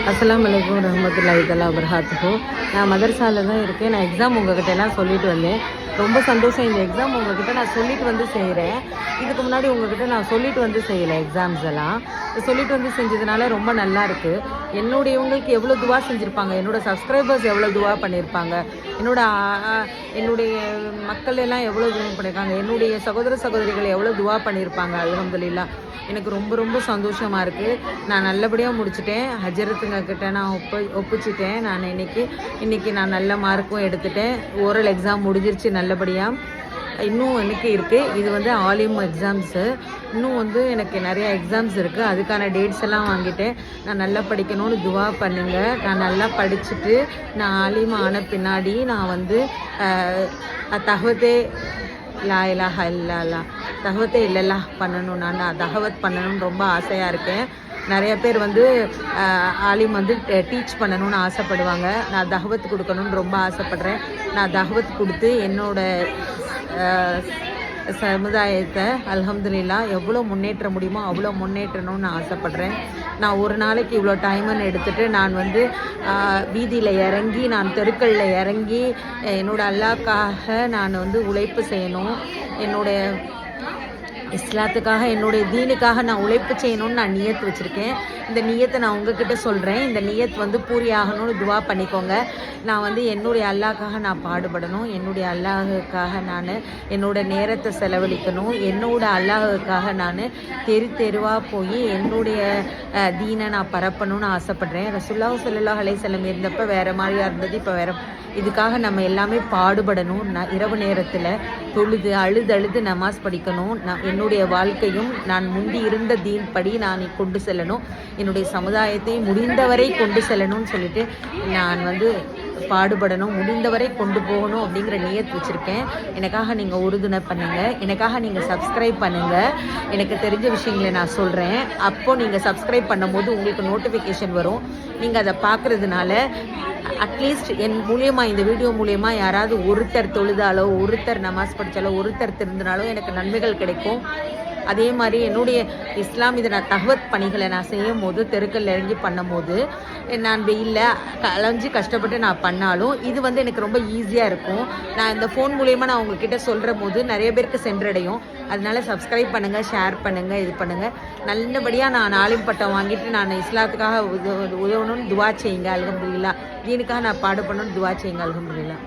அஸ்ஸலாமு அலைக்கும் ரஹ்மத்துல்லாஹி தஆலா வபரகாத்துஹு. நான் மதரசாவில் தான் இருக்கேன். நான் எக்ஸாம் உங்ககிட்ட எல்லாம் சொல்லிட்டு வந்தேன். ரொம்ப சந்தோஷம். இந்த எக்ஸாம் உங்ககிட்ட நான் சொல்லிட்டு வந்து செய்கிறேன். இதுக்கு முன்னாடி உங்ககிட்ட நான் சொல்லிட்டு வந்து செய்யலை. எக்ஸாம்ஸ் எல்லாம் சொல்லிட்டு வந்து செஞ்சதுனால ரொம்ப நல்லா இருக்குது. என்னுடையவங்களுக்கு எவ்வளோ துவா செஞ்சுருப்பாங்க, என்னோடய சப்ஸ்கிரைபர்ஸ் எவ்வளோ துவா பண்ணியிருப்பாங்க, என்னுடைய மக்கள் எல்லாம் எவ்வளோ துவா பண்ணியிருக்காங்க, என்னுடைய சகோதர சகோதரிகள் எவ்வளோ துவா பண்ணியிருப்பாங்க. அல்ஹம்துலில்லாஹ். எனக்கு ரொம்ப ரொம்ப சந்தோஷமாக இருக்குது. நான் நல்லபடியாக முடிச்சிட்டேன். ஹஜரத்துங்க கிட்ட நான் ஒப்பிச்சிட்டேன். நான் இன்றைக்கி நான் நல்ல மார்க்கும் எடுத்துட்டேன். ஓரல் எக்ஸாம் முடிஞ்சிருச்சு நல்லபடியாக. இன்னும் எனக்கு இருக்குது. இது வந்து ஆலிம் எக்ஸாம்ஸு. இன்னும் எனக்கு நிறையா எக்ஸாம்ஸ் இருக்குது. அதுக்கான டேட்ஸ் எல்லாம் வாங்கிட்டேன். நான் நல்லா படிக்கணும்னு துவா பண்ணுங்கள். நான் நல்லா படிச்சுட்டு நான் ஆலிம் ஆன பின்னாடி நான் தஹ்வத்தே லா இலாஹ இல்லல்லாஹ் தஹ்வத்தே இல்லல்லாஹ் பண்ணணும். நான் தஹவத் பண்ணணும்னு ரொம்ப ஆசையாக இருக்கேன். நிறைய பேர் ஆலிம் டீச் பண்ணணும்னு ஆசைப்படுவாங்க. நான் தஹவத் கொடுக்கணும்னு ரொம்ப ஆசைப்பட்றேன். நான் தஹவத் கொடுத்து சமுதாயத்தை அல்ஹம்துலில்லாஹ் எவ்வளோ முன்னேற்ற முடியுமோ அவ்வளோ முன்னேற்றணும்னு நான் ஆசைப்பட்றேன். நான் ஒரு நாளைக்கு இவ்வளோ டைமுன்னு எடுத்துகிட்டு நான் வீதியில் இறங்கி, நான் தெருக்களில் இறங்கி என்னோடய அல்லாஹ்க்காக நான் உழைப்பு செய்யணும். என்னுடைய இஸ்லாத்துக்காக, என்னுடைய தீனுக்காக நான் உழைப்பு செய்யணும்னு நான் நியத் வச்சுருக்கேன். இந்த நியத்தை நான் உங்ககிட்ட சொல்கிறேன். இந்த நியத் பூரி ஆகணும்னு துவா பண்ணிக்கோங்க. நான் என்னுடைய அல்லாஹ்க்காக நான் பாடுபடணும். என்னுடைய அல்லாஹுக்காக நான் என்னோடய நேரத்தை செலவழிக்கணும். என்னோட அல்லாஹுக்காக நான் தெருவாக போய் என்னுடைய தீனை நான் பரப்பணும்னு ஆசைப்பட்றேன். ரசூலுல்லாஹி ஸல்லல்லாஹு அலைஹி வஸல்லம் இருந்தப்போ வேறு மாதிரியாக இருந்தது, இப்போ வேறு. இதுக்காக நம்ம எல்லாமே பாடுபடணும். இரவு நேரத்தில் தொழுது அழுது நமாஸ் படிக்கணும். என்னுடைய வாழ்க்கையும் நான் முந்தி இருந்த தீன் படி நான் கொண்டு செல்லணும். என்னுடைய சமுதாயத்தை முடிந்தவரை கொண்டு செல்லணும்னு சொல்லிட்டு நான் பாடுபடணும். முடிந்தவரை கொண்டு போகணும் அப்படிங்கிற நியத் வச்சுருக்கேன். எனக்காக நீங்கள் உறுதுணை பண்ணுங்கள். எனக்காக நீங்கள் சப்ஸ்கிரைப் பண்ணுங்கள். எனக்கு தெரிஞ்ச விஷயங்களை நான் சொல்கிறேன். அப்போது நீங்கள் சப்ஸ்கிரைப் பண்ணும்போது உங்களுக்கு நோட்டிஃபிகேஷன் வரும். நீங்கள் அதை பார்க்குறதுனால அட்லீஸ்ட் என் மூலியமாக, இந்த வீடியோ மூலியமாக யாராவது ஒருத்தர் தொழுதாலோ, ஒருத்தர் நமாஸ் படித்தாலோ, ஒருத்தர் திருந்தினாலோ எனக்கு நன்மைகள் கிடைக்கும். அதே மாதிரி என்னுடைய இதை நான் தஹ்வத் பணிகளை நான் செய்யும் போது, தெருக்கள் இறங்கி பண்ணும்போது, நான் வெயிலில் அலைஞ்சு கஷ்டப்பட்டு நான் பண்ணாலும் இது எனக்கு ரொம்ப ஈஸியாக இருக்கும். நான் இந்த ஃபோன் மூலயமா நான் உங்ககிட்ட சொல்கிற போது நிறைய பேருக்கு சென்றடையும். அதனால சப்ஸ்கிரைப் பண்ணுங்கள், ஷேர் பண்ணுங்கள், இது பண்ணுங்கள். நல்லபடியாக நான் ஆலிம் பட்டம் வாங்கிட்டு நான் இஸ்லாத்துக்காக உதவணும்னு துவா செய்யுங்க. அல்ஹம்துலில்லாஹ். தீனுக்காக நான் பாடுபடணும்னு துவா செய்யுங்க. அல்ஹம்துலில்லாஹ்.